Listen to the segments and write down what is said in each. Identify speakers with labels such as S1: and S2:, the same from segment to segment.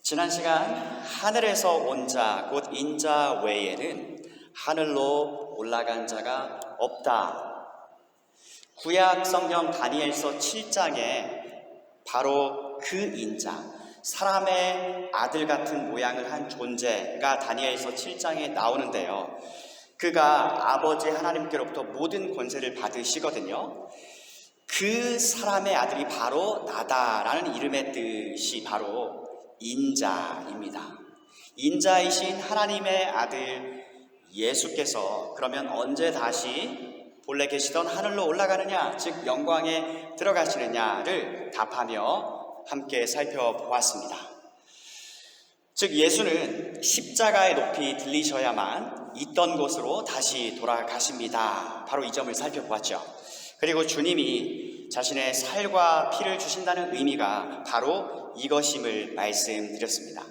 S1: 지난 시간 하늘에서 온 자, 곧 인자 외에는 하늘로 올라간 자가 없다. 구약 성경 다니엘서 7장에 바로 그 인자, 사람의 아들 같은 모양을 한 존재가 다니엘서 7장에 나오는데요. 그가 아버지 하나님께로부터 모든 권세를 받으시거든요. 그 사람의 아들이 바로 나다라는 이름의 뜻이 바로 인자입니다. 인자이신 하나님의 아들 예수께서 그러면 언제 다시 본래 계시던 하늘로 올라가느냐, 즉 영광에 들어가시느냐를 답하며 함께 살펴보았습니다. 즉 예수는 십자가의 높이 들리셔야만 있던 곳으로 다시 돌아가십니다. 바로 이 점을 살펴보았죠. 그리고 주님이 자신의 살과 피를 주신다는 의미가 바로 이것임을 말씀드렸습니다.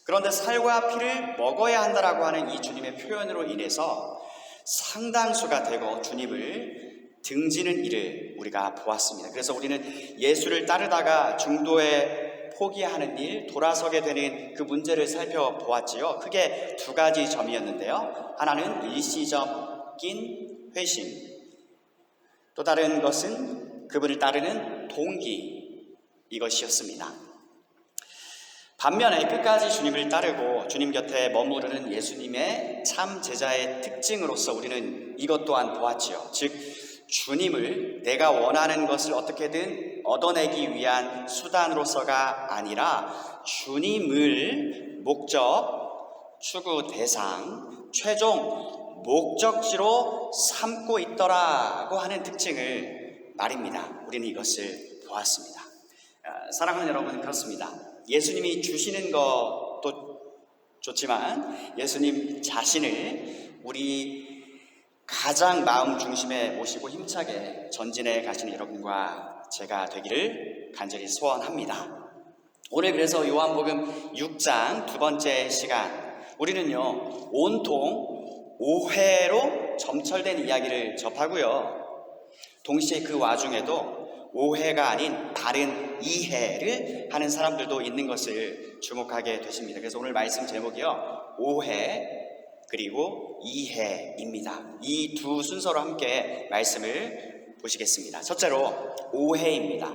S1: 그런데 살과 피를 먹어야 한다라고 하는 이 주님의 표현으로 인해서 상당수가 되고 주님을 등지는 일을 우리가 보았습니다. 그래서 우리는 예수를 따르다가 중도에 포기하는 일, 돌아서게 되는 그 문제를 살펴보았지요. 크게 두 가지 점이었는데요. 하나는 일시적인 회심, 또 다른 것은 그분을 따르는 동기, 이것이었습니다. 반면에 끝까지 주님을 따르고 주님 곁에 머무르는 예수님의 참 제자의 특징으로서 우리는 이것 또한 보았지요. 즉 주님을 내가 원하는 것을 어떻게든 얻어내기 위한 수단으로서가 아니라 주님을 목적, 추구 대상, 최종 목적지로 삼고 있더라고 하는 특징을 말입니다. 우리는 이것을 보았습니다. 사랑하는 여러분, 그렇습니다. 예수님이 주시는 것도 좋지만 예수님 자신을 우리 가장 마음 중심에 모시고 힘차게 전진해 가시는 여러분과 제가 되기를 간절히 소원합니다. 오늘 그래서 요한복음 6장 두 번째 시간, 우리는요 온통 오해로 점철된 이야기를 접하고요, 동시에 그 와중에도 오해가 아닌 바른 이해를 하는 사람들도 있는 것을 주목하게 되십니다. 그래서 오늘 말씀 제목이요, 오해 그리고 이해입니다. 이 두 순서로 함께 말씀을 보시겠습니다. 첫째로 오해입니다.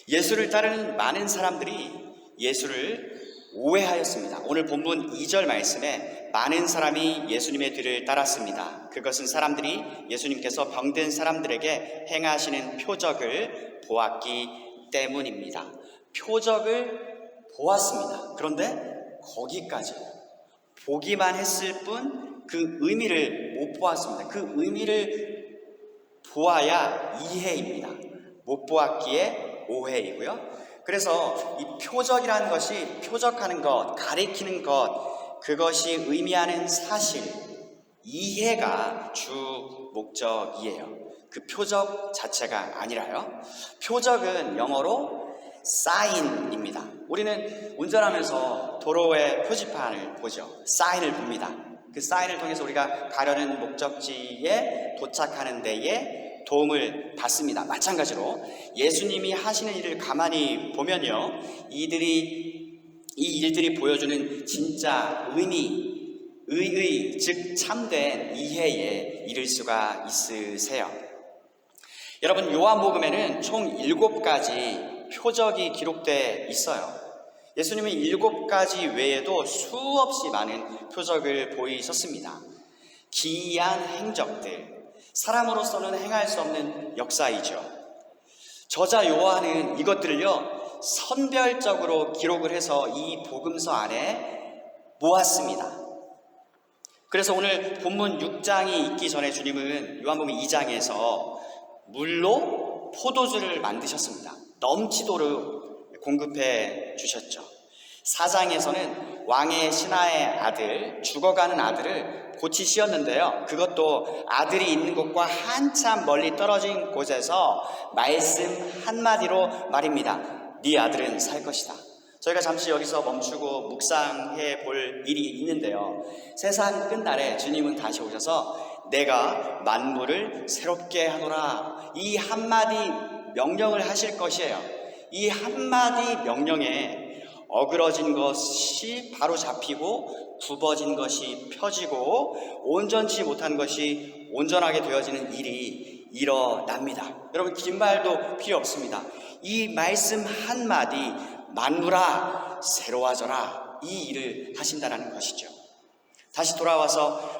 S1: 예수를 따르는 많은 사람들이 예수를 오해하였습니다. 오늘 본문 2절 말씀에 많은 사람이 예수님의 뒤를 따랐습니다. 그것은 사람들이 예수님께서 병든 사람들에게 행하시는 표적을 보았기 때문입니다. 표적을 보았습니다. 그런데 거기까지 보기만 했을 뿐 그 의미를 못 보았습니다. 그 의미를 보아야 이해입니다. 못 보았기에 오해이고요. 그래서 이 표적이라는 것이, 표적하는 것, 가리키는 것, 그것이 의미하는 사실, 이해가 주 목적이에요. 그 표적 자체가 아니라요. 표적은 영어로 사인입니다. 우리는 운전하면서 도로의 표지판을 보죠. 사인을 봅니다. 그 사인을 통해서 우리가 가려는 목적지에 도착하는 데에 도움을 받습니다. 마찬가지로 예수님이 하시는 일을 가만히 보면요, 이 일들이 보여주는 진짜 의미, 즉 참된 이해에 이를 수가 있으세요. 여러분, 요한복음에는 총 7가지 표적이 기록되어 있어요. 예수님은 7가지 외에도 수없이 많은 표적을 보이셨습니다. 기이한 행적들, 사람으로서는 행할 수 없는 역사이죠. 저자 요한은 이것들을요 선별적으로 기록을 해서 이 복음서 안에 모았습니다. 그래서 오늘 본문 6장이 있기 전에 주님은 요한복음 2장에서 물로 포도주를 만드셨습니다. 넘치도록 공급해 주셨죠. 4장에서는 왕의 신하의 아들, 죽어가는 아들을 고치시었는데요, 그것도 아들이 있는 곳과 한참 멀리 떨어진 곳에서 말씀 한마디로 말입니다. 네 아들은 살 것이다. 저희가 잠시 여기서 멈추고 묵상해 볼 일이 있는데요, 세상 끝날에 주님은 다시 오셔서 내가 만물을 새롭게 하노라, 이 한마디 명령을 하실 것이에요. 이 한마디 명령에 어그러진 것이 바로 잡히고 굽어진 것이 펴지고 온전치 못한 것이 온전하게 되어지는 일이 일어납니다. 여러분, 긴 말도 필요 없습니다. 이 말씀 한마디, 만물아 새로워져라, 이 일을 하신다는 것이죠. 다시 돌아와서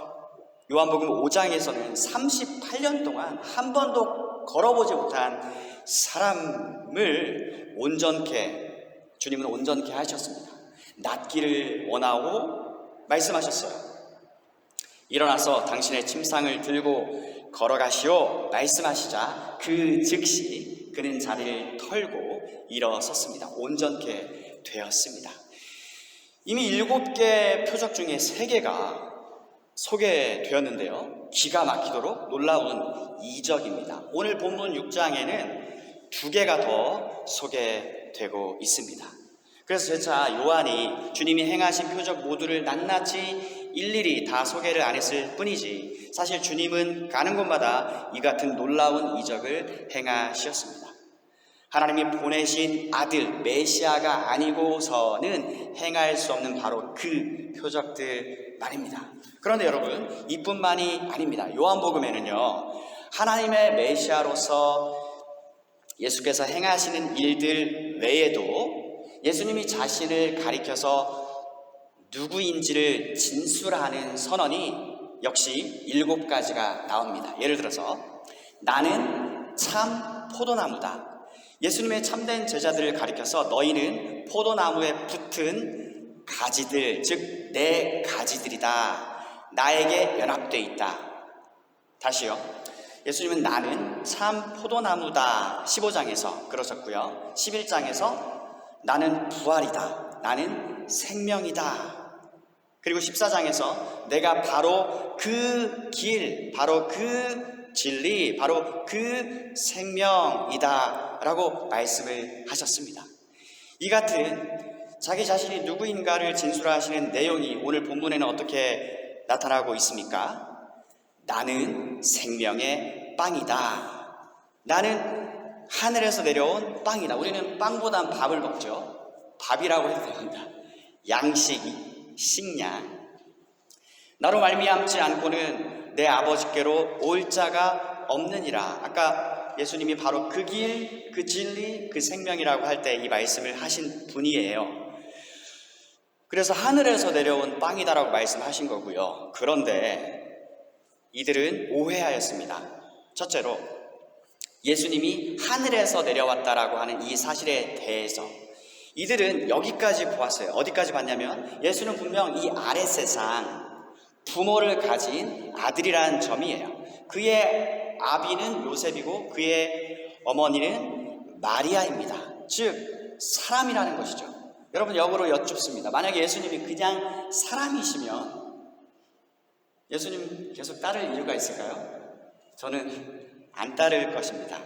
S1: 요한복음 5장에서는 38년 동안 한 번도 걸어보지 못한 사람을 주님은 온전케 하셨습니다. 낫기를 원하고 말씀하셨어요. 일어나서 당신의 침상을 들고 걸어가시오 말씀하시자 그 즉시 그는 자리를 털고 일어섰습니다. 온전케 되었습니다. 이미 7개 표적 중에 3개가 소개되었는데요, 기가 막히도록 놀라운 이적입니다. 오늘 본문 6장에는 2개가 더 소개되고 있습니다. 그래서 제자 요한이 주님이 행하신 표적 모두를 낱낱이 일일이 다 소개를 안 했을 뿐이지, 사실 주님은 가는 곳마다 이 같은 놀라운 이적을 행하셨습니다. 하나님이 보내신 아들 메시아가 아니고서는 행할 수 없는 바로 그 표적들 말입니다. 그런데 여러분, 이뿐만이 아닙니다. 요한복음에는요, 하나님의 메시아로서 예수께서 행하시는 일들 외에도 예수님이 자신을 가리켜서 누구인지를 진술하는 선언이 역시 7가지가 나옵니다. 예를 들어서 나는 참 포도나무다. 예수님의 참된 제자들을 가리켜서 너희는 포도나무에 붙은 가지들, 즉 내 가지들이다. 나에게 연합되어 있다. 다시요. 예수님은 나는 참 포도나무다. 15장에서 그러셨고요. 11장에서 나는 부활이다. 나는 생명이다. 그리고 14장에서 내가 바로 그 길, 바로 그 진리, 바로 그 생명이다 라고 말씀을 하셨습니다. 이 같은 자기 자신이 누구인가를 진술하시는 내용이 오늘 본문에는 어떻게 나타나고 있습니까? 나는 생명의 빵이다. 나는 하늘에서 내려온 빵이다. 우리는 빵보단 밥을 먹죠. 밥이라고 해도 됩니다. 양식이, 식량. 나로 말미암지 않고는 내 아버지께로 올 자가 없느니라. 아까 예수님이 바로 그 길, 그 진리, 그 생명이라고 할 때 이 말씀을 하신 분이에요. 그래서 하늘에서 내려온 빵이다라고 말씀하신 거고요. 그런데 이들은 오해하였습니다. 첫째로, 예수님이 하늘에서 내려왔다라고 하는 이 사실에 대해서 이들은 여기까지 보았어요. 어디까지 봤냐면, 예수는 분명 이 아랫세상 부모를 가진 아들이라는 점이에요. 그의 아비는 요셉이고 그의 어머니는 마리아입니다. 즉 사람이라는 것이죠. 여러분, 역으로 여쭙습니다. 만약에 예수님이 그냥 사람이시면 예수님 계속 따를 이유가 있을까요? 저는 안 따를 것입니다.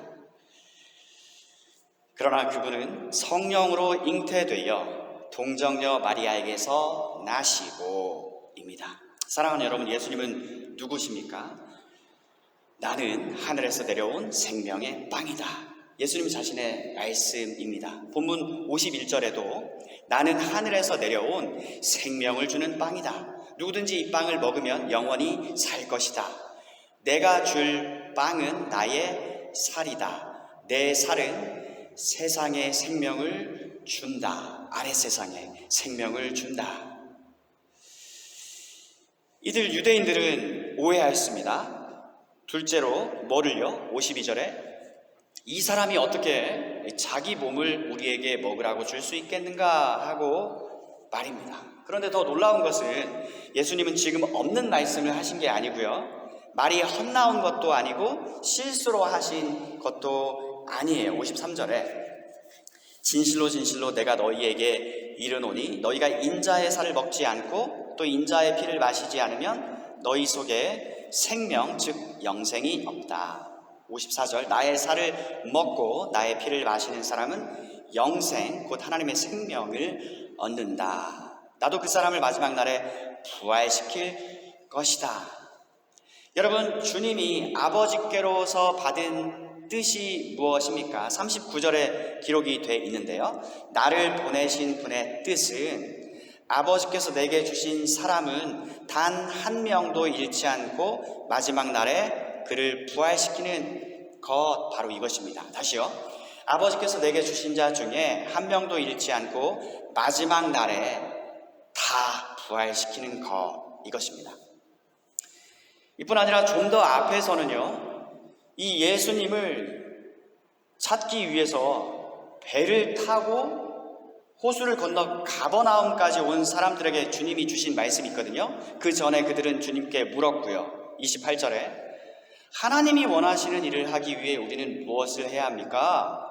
S1: 그러나 그분은 성령으로 잉태되어 동정녀 마리아에게서 나시고입니다. 사랑하는 여러분, 예수님은 누구십니까? 나는 하늘에서 내려온 생명의 빵이다. 예수님 자신의 말씀입니다. 본문 51절에도 나는 하늘에서 내려온 생명을 주는 빵이다. 누구든지 이 빵을 먹으면 영원히 살 것이다. 내가 줄 빵은 나의 살이다. 내 살은 세상의 생명을 준다. 아래 세상에 생명을 준다. 이들 유대인들은 오해하였습니다. 둘째로 뭐를요? 52절에 이 사람이 어떻게 자기 몸을 우리에게 먹으라고 줄 수 있겠는가 하고 말입니다. 그런데 더 놀라운 것은 예수님은 지금 없는 말씀을 하신 게 아니고요, 말이 헛나온 것도 아니고 실수로 하신 것도 아니에요. 53절에 진실로 진실로 내가 너희에게 이르노니 너희가 인자의 살을 먹지 않고 또 인자의 피를 마시지 않으면 너희 속에 생명 즉 영생이 없다. 54절 나의 살을 먹고 나의 피를 마시는 사람은 영생 곧 하나님의 생명을 얻는다. 나도 그 사람을 마지막 날에 부활시킬 것이다. 여러분, 주님이 아버지께로서 받은 뜻이 무엇입니까? 39절에 기록이 되어 있는데요. 나를 보내신 분의 뜻은 아버지께서 내게 주신 사람은 단 한 명도 잃지 않고 마지막 날에 그를 부활시키는 것, 바로 이것입니다. 다시요. 아버지께서 내게 주신 자 중에 한 명도 잃지 않고 마지막 날에 다 부활시키는 것, 이것입니다. 이뿐 아니라 좀 더 앞에서는요, 이 예수님을 찾기 위해서 배를 타고 호수를 건너 가버나움까지 온 사람들에게 주님이 주신 말씀이 있거든요. 그 전에 그들은 주님께 물었고요. 28절에 하나님이 원하시는 일을 하기 위해 우리는 무엇을 해야 합니까?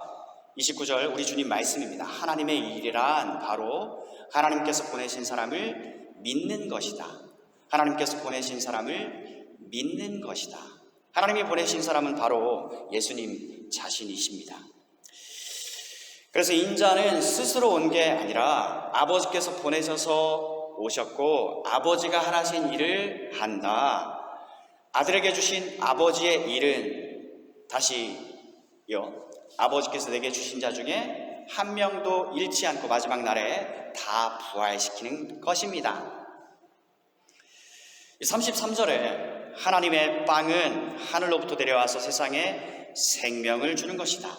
S1: 29절 우리 주님 말씀입니다. 하나님의 일이란 바로 하나님께서 보내신 사람을 믿는 것이다. 하나님께서 보내신 사람을 믿는 것이다. 하나님이 보내신 사람은 바로 예수님 자신이십니다. 그래서 인자는 스스로 온 게 아니라 아버지께서 보내셔서 오셨고 아버지가 하신 일을 한다. 아들에게 주신 아버지의 일은 다시요, 아버지께서 내게 주신 자 중에 한 명도 잃지 않고 마지막 날에 다 부활시키는 것입니다. 33절에 하나님의 빵은 하늘로부터 내려와서 세상에 생명을 주는 것이다.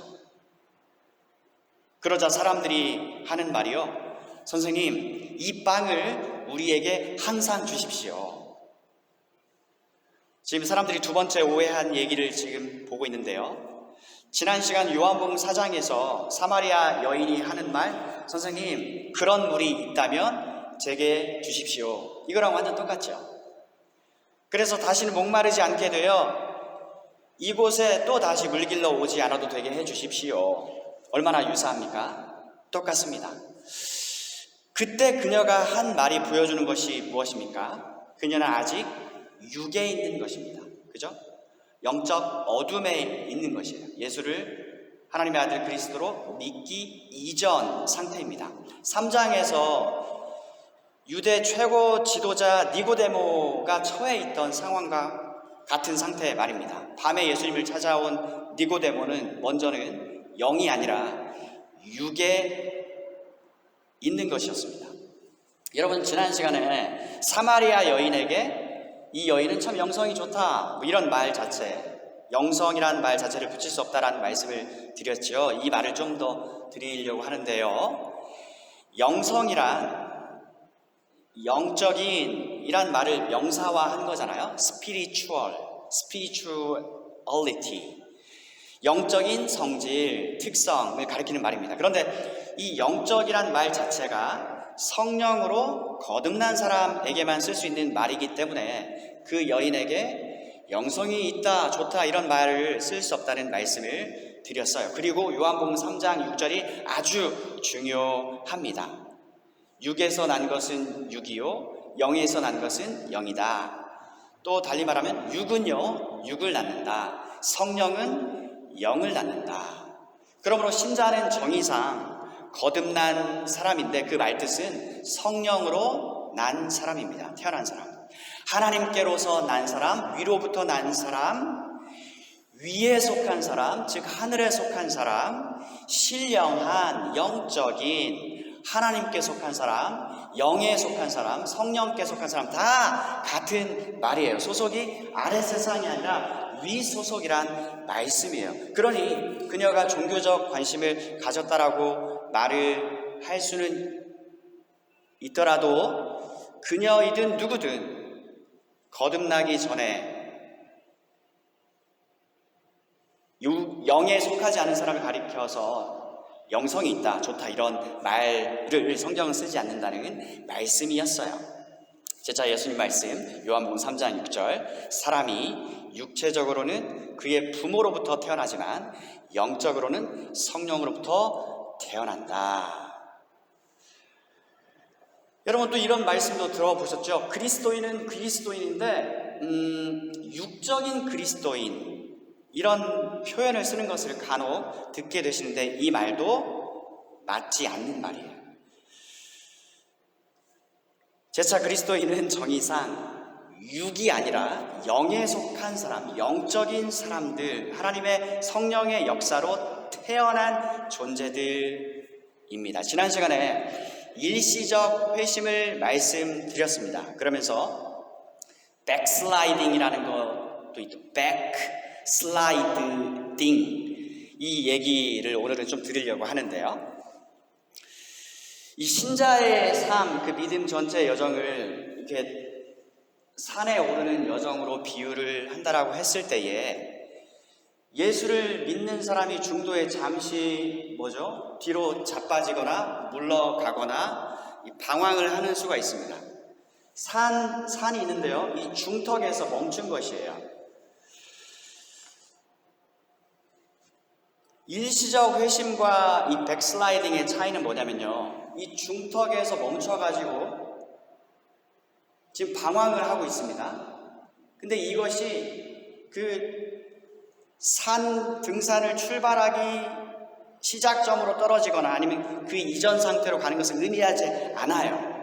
S1: 그러자 사람들이 하는 말이요, 선생님, 이 빵을 우리에게 항상 주십시오. 지금 사람들이 두 번째 오해한 얘기를 지금 보고 있는데요. 지난 시간 요한복음 4장에서 사마리아 여인이 하는 말, 선생님, 그런 물이 있다면 제게 주십시오. 이거랑 완전 똑같죠. 그래서 다시는 목마르지 않게 되어 이곳에 또 다시 물길러 오지 않아도 되게 해주십시오. 얼마나 유사합니까? 똑같습니다. 그때 그녀가 한 말이 보여주는 것이 무엇입니까? 그녀는 아직 육에 있는 것입니다. 그죠? 영적 어둠에 있는 것이에요. 예수를 하나님의 아들 그리스도로 믿기 이전 상태입니다. 3장에서 유대 최고 지도자 니고데모가 처해 있던 상황과 같은 상태 말입니다. 밤에 예수님을 찾아온 니고데모는 먼저는 영이 아니라 육에 있는 것이었습니다. 여러분, 지난 시간에 사마리아 여인에게 이 여인은 참 영성이 좋다, 이런 말 자체, 영성이란 말 자체를 붙일 수 없다라는 말씀을 드렸죠. 이 말을 좀 더 드리려고 하는데요. 영성이란 영적인 이란 말을 명사화한 거잖아요. spirituality, 영적인 성질, 특성을 가리키는 말입니다. 그런데 이 영적이란 말 자체가 성령으로 거듭난 사람에게만 쓸 수 있는 말이기 때문에 그 여인에게 영성이 있다, 좋다 이런 말을 쓸 수 없다는 말씀을 드렸어요. 그리고 요한복음 3장 6절이 아주 중요합니다. 육에서 난 것은 육이요, 영에서 난 것은 영이다. 또 달리 말하면 육은요, 육을 낳는다. 성령은 영을 낳는다. 그러므로 신자는 정의상 거듭난 사람인데 그 말뜻은 성령으로 난 사람입니다. 태어난 사람. 하나님께로서 난 사람, 위로부터 난 사람, 위에 속한 사람, 즉 하늘에 속한 사람, 신령한 영적인 하나님께 속한 사람, 영에 속한 사람, 성령께 속한 사람 다 같은 말이에요. 소속이 아래 세상이 아니라 위 소속이란 말씀이에요. 그러니 그녀가 종교적 관심을 가졌다라고 말을 할 수는 있더라도 그녀이든 누구든 거듭나기 전에 영에 속하지 않은 사람을 가리켜서 영성이 있다, 좋다 이런 말을 성경은 쓰지 않는다는 말씀이었어요. 제자 예수님 말씀 요한복음 3장 6절, 사람이 육체적으로는 그의 부모로부터 태어나지만 영적으로는 성령으로부터 태어난다. 여러분 또 이런 말씀도 들어보셨죠? 그리스도인은 그리스도인인데 육적인 그리스도인 이런 표현을 쓰는 것을 간혹 듣게 되시는데 이 말도 맞지 않는 말이에요. 재차 그리스도인은 정의상 육이 아니라 영에 속한 사람, 영적인 사람들, 하나님의 성령의 역사로 태어난 존재들입니다. 지난 시간에 일시적 회심을 말씀드렸습니다. 그러면서 백슬라이딩이라는 것도 있고 백슬라이딩 이 얘기를 오늘은 좀 드리려고 하는데요. 이 신자의 삶, 그 믿음 전체 여정을 이렇게 산에 오르는 여정으로 비유를 한다라고 했을 때에 예수를 믿는 사람이 중도에 잠시 뒤로 자빠지거나 물러가거나 방황을 하는 수가 있습니다. 산이 있는데요, 이 중턱에서 멈춘 것이에요. 일시적 회심과 이 백슬라이딩의 차이는 뭐냐면요, 이 중턱에서 멈춰가지고 지금 방황을 하고 있습니다. 근데 이것이 그 등산을 출발하기 시작점으로 떨어지거나 아니면 그 이전 상태로 가는 것을 의미하지 않아요.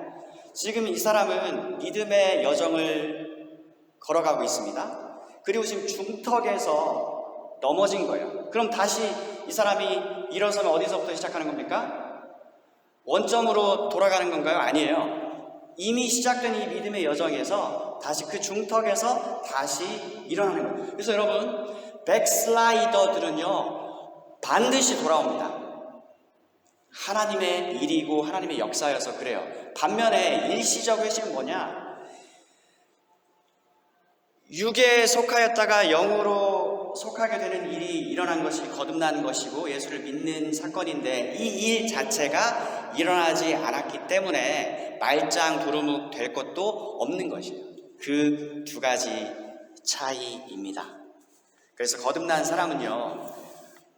S1: 지금 이 사람은 믿음의 여정을 걸어가고 있습니다. 그리고 지금 중턱에서 넘어진 거예요. 그럼 다시 이 사람이 일어서면 어디서부터 시작하는 겁니까? 원점으로 돌아가는 건가요? 아니에요. 이미 시작된 이 믿음의 여정에서 다시 그 중턱에서 다시 일어나는 거예요. 그래서 여러분, 백슬라이더들은요 반드시 돌아옵니다. 하나님의 일이고 하나님의 역사여서 그래요. 반면에 일시적 회심은 뭐냐? 육에 속하였다가 영으로 속하게 되는 일이 일어난 것이 거듭난 것이고 예수를 믿는 사건인데 이 일 자체가 일어나지 않았기 때문에 말짱 도루묵 될 것도 없는 것이에요. 그 두 가지 차이입니다. 그래서 거듭난 사람은요,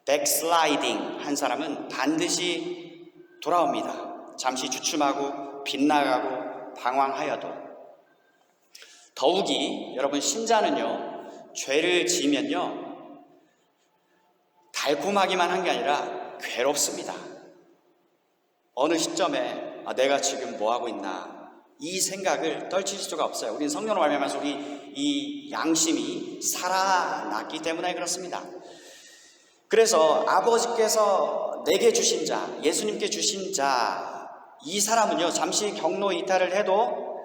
S1: 백슬라이딩 한 사람은 반드시 돌아옵니다. 잠시 주춤하고 빗나가고 방황하여도. 더욱이 여러분, 신자는요 죄를 지으면요 달콤하기만 한 게 아니라 괴롭습니다. 어느 시점에 내가 지금 뭐하고 있나 이 생각을 떨칠 수가 없어요. 우리는 성령으로 말미암아서 우리 이 양심이 살아났기 때문에 그렇습니다. 그래서 아버지께서 내게 주신 자, 예수님께 주신 자, 이 사람은요 잠시 경로 이탈을 해도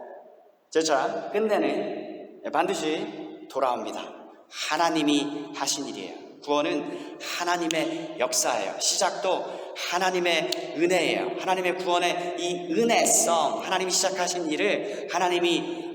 S1: 제차 끝내는 반드시 돌아옵니다. 하나님이 하신 일이에요. 구원은 하나님의 역사예요. 시작도 하나님의 은혜예요. 하나님의 구원의 이 은혜성, 하나님이 시작하신 일을 하나님이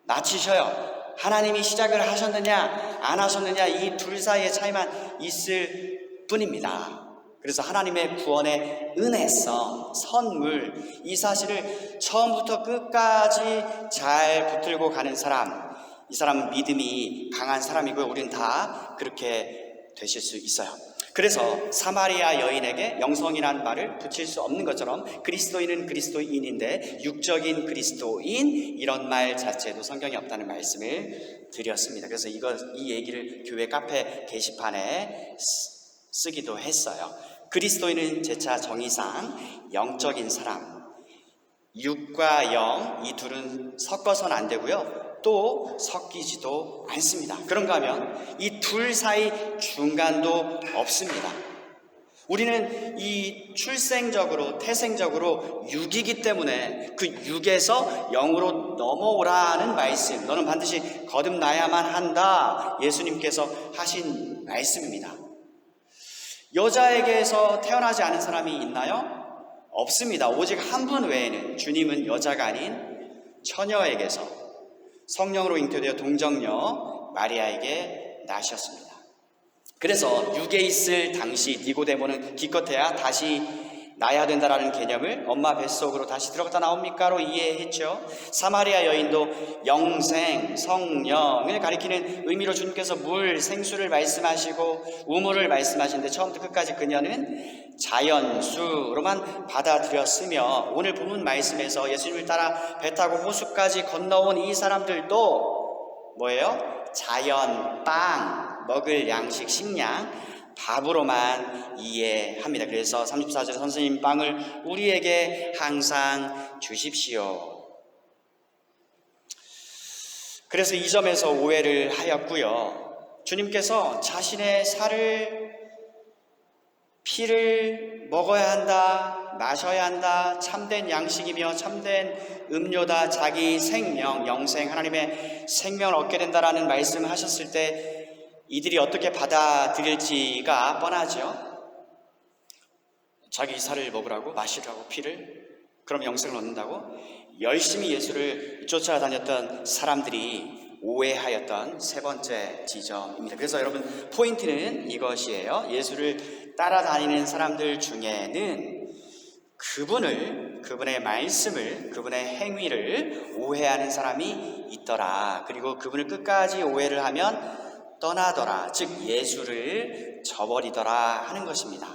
S1: 마치셔요. 하나님이 시작을 하셨느냐 안 하셨느냐 이 둘 사이의 차이만 있을 뿐입니다. 그래서 하나님의 구원의 은혜성, 선물, 이 사실을 처음부터 끝까지 잘 붙들고 가는 사람, 이 사람은 믿음이 강한 사람이고요. 우리는 다 그렇게 되실 수 있어요. 그래서 사마리아 여인에게 영성이라는 말을 붙일 수 없는 것처럼 그리스도인은 그리스도인인데 육적인 그리스도인, 이런 말 자체도 성경에 없다는 말씀을 드렸습니다. 그래서 이 얘기를 교회 카페 게시판에 쓰기도 했어요. 그리스도인은 제차 정의상 영적인 사람, 육과 영, 이 둘은 섞어서는 안 되고요. 또 섞이지도 않습니다. 그런가 하면 이 둘 사이 중간도 없습니다. 우리는 이 출생적으로 태생적으로 육이기 때문에 그 육에서 영으로 넘어오라는 말씀, 너는 반드시 거듭나야만 한다, 예수님께서 하신 말씀입니다. 여자에게서 태어나지 않은 사람이 있나요? 없습니다. 오직 한 분 외에는, 주님은 여자가 아닌 처녀에게서 성령으로 잉태되어 동정녀 마리아에게 낳으셨습니다. 그래서 육에 있을 당시 니고데모는 기껏해야 다시 낳아야 된다라는 개념을 엄마 뱃속으로 다시 들어갔다 나옵니까로 이해했죠. 사마리아 여인도 영생, 성령을 가리키는 의미로 주님께서 물, 생수를 말씀하시고 우물을 말씀하시는데 처음부터 끝까지 그녀는 자연수로만 받아들였으며, 오늘 본문 말씀에서 예수님을 따라 배 타고 호수까지 건너온 이 사람들도 뭐예요? 자연, 빵, 먹을 양식, 식량, 밥으로만 이해합니다. 그래서 34절에 선생님, 빵을 우리에게 항상 주십시오. 그래서 이 점에서 오해를 하였고요. 주님께서 자신의 피를 먹어야 한다, 마셔야 한다, 참된 양식이며 참된 음료다, 자기 생명, 영생, 하나님의 생명을 얻게 된다라는 말씀을 하셨을 때 이들이 어떻게 받아들일지가 뻔하죠. 자기 살을 먹으라고, 마시라고, 피를, 그럼 영생을 얻는다고? 열심히 예수를 쫓아다녔던 사람들이 오해하였던 세 번째 지점입니다. 그래서 여러분, 포인트는 이것이에요. 예수를 따라다니는 사람들 중에는 그분의 말씀을, 그분의 행위를 오해하는 사람이 있더라. 그리고 그분을 끝까지 오해를 하면 떠나더라, 즉 예수를 저버리더라 하는 것입니다.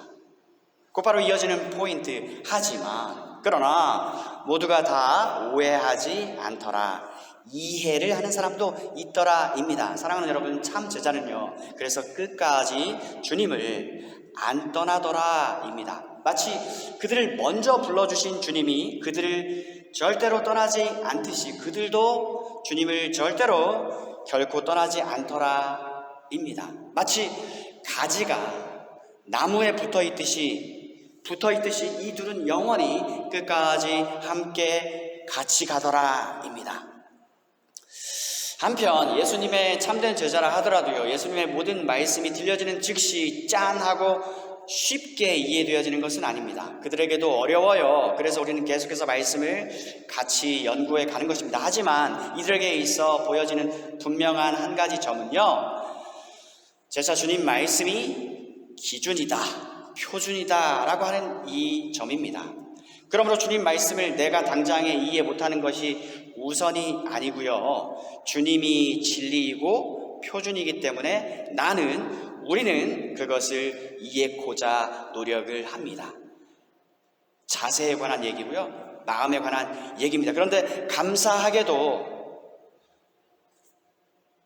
S1: 곧바로 이어지는 포인트, 하지만 그러나 모두가 다 오해하지 않더라, 이해를 하는 사람도 있더라입니다. 사랑하는 여러분, 참 제자는요, 그래서 끝까지 주님을 안 떠나더라입니다. 마치 그들을 먼저 불러주신 주님이 그들을 절대로 떠나지 않듯이 그들도 주님을 절대로 결코 떠나지 않더라입니다. 마치 가지가 나무에 붙어있듯이 이 둘은 영원히 끝까지 함께 같이 가더라입니다. 한편 예수님의 참된 제자라 하더라도요, 예수님의 모든 말씀이 들려지는 즉시 짠 하고 쉽게 이해되어지는 것은 아닙니다. 그들에게도 어려워요. 그래서 우리는 계속해서 말씀을 같이 연구해 가는 것입니다. 하지만 이들에게 있어 보여지는 분명한 한 가지 점은요, 제자 주님 말씀이 기준이다, 표준이다 라고 하는 이 점입니다. 그러므로 주님 말씀을 내가 당장에 이해 못하는 것이 우선이 아니고요, 주님이 진리이고 표준이기 때문에 우리는 그것을 이해하고자 노력을 합니다. 자세에 관한 얘기고요, 마음에 관한 얘기입니다. 그런데 감사하게도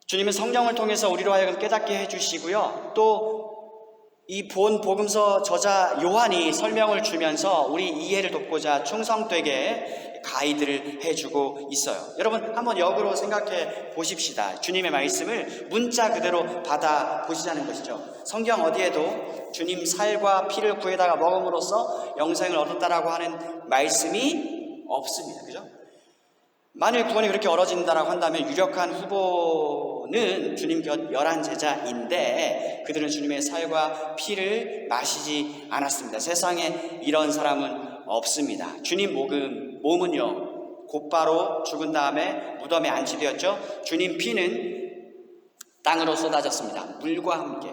S1: 주님은 성령을 통해서 우리로 하여금 깨닫게 해주시고요, 또 이 본 복음서 저자 요한이 설명을 주면서 우리 이해를 돕고자 충성되게 가이드를 해주고 있어요. 여러분, 한번 역으로 생각해 보십시다. 주님의 말씀을 문자 그대로 받아 보시자는 것이죠. 성경 어디에도 주님 살과 피를 구에다가 먹음으로써 영생을 얻었다라고 하는 말씀이 없습니다. 그죠? 만일 구원이 그렇게 얼어진다라고 한다면 유력한 후보는 주님 곁 11제자인데 그들은 주님의 살과 피를 마시지 않았습니다. 세상에 이런 사람은 없습니다. 주님 몸은요, 곧바로 죽은 다음에 무덤에 안치되었죠. 주님 피는 땅으로 쏟아졌습니다. 물과 함께.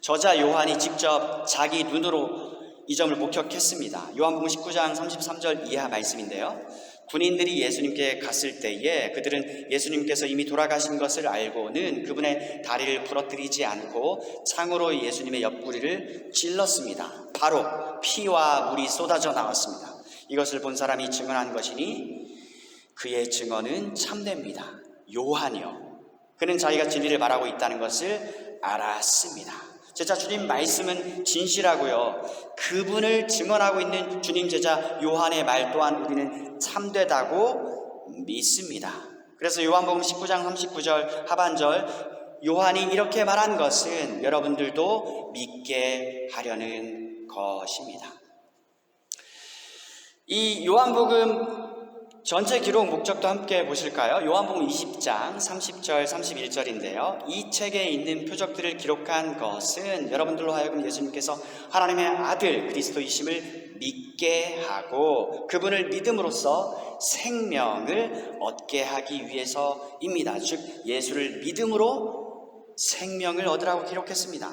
S1: 저자 요한이 직접 자기 눈으로 이 점을 목격했습니다. 요한복음 19장 33절 이하 말씀인데요, 군인들이 예수님께 갔을 때에 그들은 예수님께서 이미 돌아가신 것을 알고는 그분의 다리를 부러뜨리지 않고 창으로 예수님의 옆구리를 찔렀습니다. 바로 피와 물이 쏟아져 나왔습니다. 이것을 본 사람이 증언한 것이니 그의 증언은 참됩니다. 요한이요, 그는 자기가 진리를 말하고 있다는 것을 알았습니다. 제자 주님 말씀은 진실하고요, 그분을 증언하고 있는 주님 제자 요한의 말 또한 우리는 참되다고 믿습니다. 그래서 요한복음 19장 39절 하반절, 요한이 이렇게 말한 것은 여러분들도 믿게 하려는 것입니다. 이 요한복음 전체 기록 목적도 함께 보실까요? 요한복음 20장 30절 31절인데요 이 책에 있는 표적들을 기록한 것은 여러분들로 하여금 예수님께서 하나님의 아들 그리스도이심을 믿게 하고 그분을 믿음으로써 생명을 얻게 하기 위해서입니다. 즉 예수를 믿음으로 생명을 얻으라고 기록했습니다.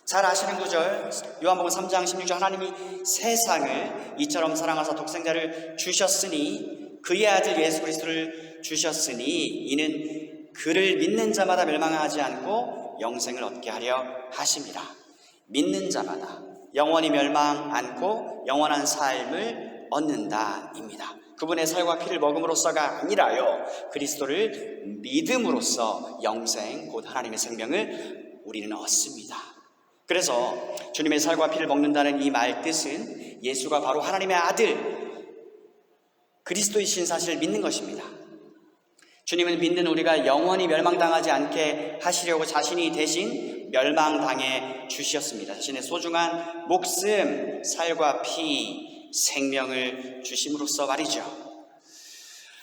S1: 잘 아시는 구절, 요한복음 3장 16절, 하나님이 세상을 이처럼 사랑하사 독생자를 주셨으니 그의 아들 예수 그리스도를 주셨으니 이는 그를 믿는 자마다 멸망하지 않고 영생을 얻게 하려 하심이라. 믿는 자마다 영원히 멸망 않고 영원한 삶을 얻는다입니다. 그분의 살과 피를 먹음으로써가 아니라요, 그리스도를 믿음으로써 영생 곧 하나님의 생명을 우리는 얻습니다. 그래서 주님의 살과 피를 먹는다는 이 말 뜻은 예수가 바로 하나님의 아들 그리스도이신 사실을 믿는 것입니다. 주님을 믿는 우리가 영원히 멸망당하지 않게 하시려고 자신이 대신 멸망당해 주셨습니다. 자신의 소중한 목숨, 살과 피, 생명을 주심으로써 말이죠.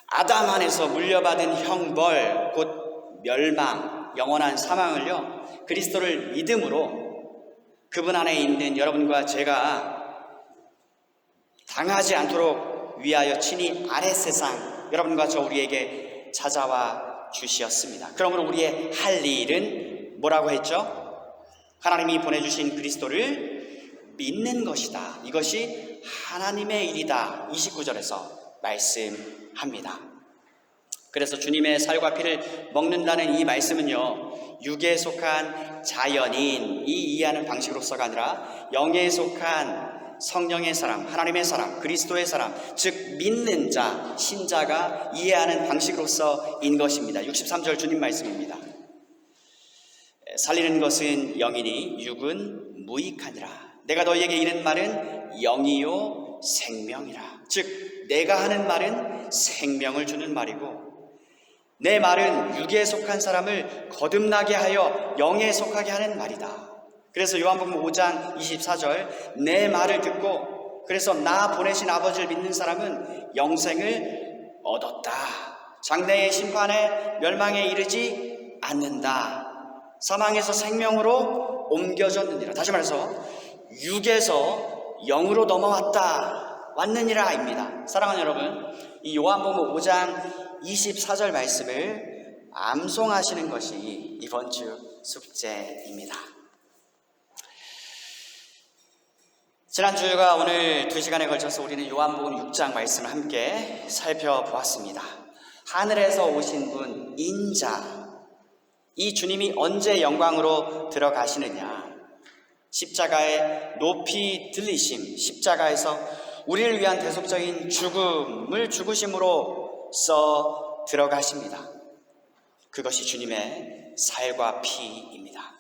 S1: 아담 안에서 물려받은 형벌, 곧 멸망, 영원한 사망을요, 그리스도를 믿음으로 그분 안에 있는 여러분과 제가 당하지 않도록 위하여 친히 아랫 세상 여러분과 저 우리에게 찾아와 주시었습니다. 그러므로 우리의 할 일은 뭐라고 했죠? 하나님이 보내주신 그리스도를 믿는 것이다. 이것이 하나님의 일이다. 29절에서 말씀합니다. 그래서 주님의 살과 피를 먹는다는 이 말씀은요, 육에 속한 자연인이 이해하는 방식으로서가 아니라 영에 속한 성령의 사람, 하나님의 사람, 그리스도의 사람, 즉 믿는 자, 신자가 이해하는 방식으로서인 것입니다. 63절 주님 말씀입니다. 살리는 것은 영이니 육은 무익하니라. 내가 너희에게 이른 말은 영이요 생명이라. 즉 내가 하는 말은 생명을 주는 말이고 내 말은 육에 속한 사람을 거듭나게 하여 영에 속하게 하는 말이다. 그래서 요한복음 5장 24절 내 말을 듣고 그래서 나 보내신 아버지를 믿는 사람은 영생을 얻었다. 장래의 심판에 멸망에 이르지 않는다. 사망에서 생명으로 옮겨졌느니라. 다시 말해서 육에서 영으로 넘어왔다. 왔느니라입니다. 사랑하는 여러분, 이 요한복음 5장 24절 말씀을 암송하시는 것이 이번 주 숙제입니다. 지난주가 오늘 2시간에 걸쳐서 우리는 요한복음 6장 말씀을 함께 살펴보았습니다. 하늘에서 오신 분, 인자, 이 주님이 언제 영광으로 들어가시느냐? 십자가의 높이 들리심, 십자가에서 우리를 위한 대속적인 죽음을 죽으심으로써 들어가십니다. 그것이 주님의 살과 피입니다.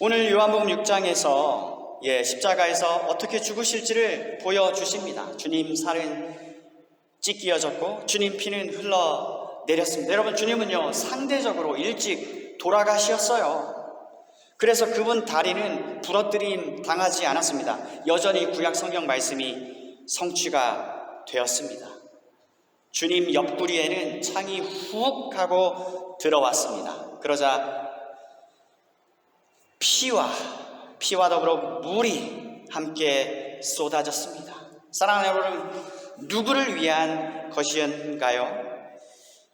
S1: 오늘 요한복음 6장에서 십자가에서 어떻게 죽으실지를 보여주십니다. 주님 살은 찢기어졌고 주님 피는 흘러내렸습니다. 여러분, 주님은요 상대적으로 일찍 돌아가셨어요. 그래서 그분 다리는 부러뜨림 당하지 않았습니다. 여전히 구약 성경 말씀이 성취가 되었습니다. 주님 옆구리에는 창이 훅 하고 들어왔습니다. 그러자 피와 더불어 물이 함께 쏟아졌습니다. 사랑하는 여러분, 누구를 위한 것이었는가요?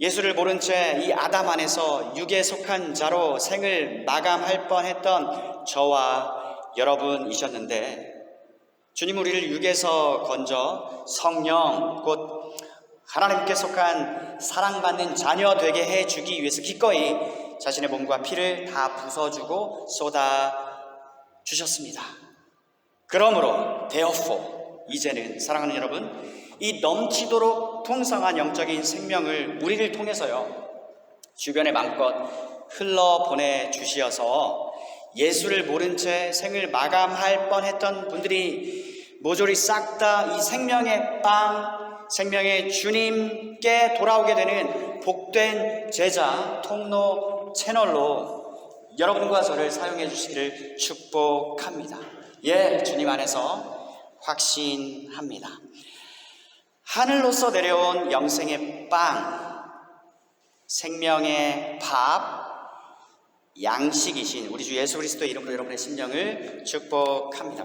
S1: 예수를 모른 채 이 아담 안에서 육에 속한 자로 생을 마감할 뻔했던 저와 여러분이셨는데 주님 우리를 육에서 건져 성령 곧 하나님께 속한 사랑받는 자녀 되게 해주기 위해서 기꺼이 자신의 몸과 피를 다 부숴주고 쏟아주셨습니다. 그러므로 therefore 이제는 사랑하는 여러분, 이 넘치도록 풍성한 영적인 생명을 우리를 통해서요 주변에 마음껏 흘러보내 주시어서 예수를 모른 채 생을 마감할 뻔했던 분들이 모조리 싹 다 이 생명의 빵, 생명의 주님께 돌아오게 되는 복된 제자 통로 채널로 여러분과 저를 사용해 주시기를 축복합니다. 주님 안에서 확신합니다. 하늘로서 내려온 영생의 빵, 생명의 밥, 양식이신 우리 주 예수 그리스도의 이름으로 여러분의 심령을 축복합니다.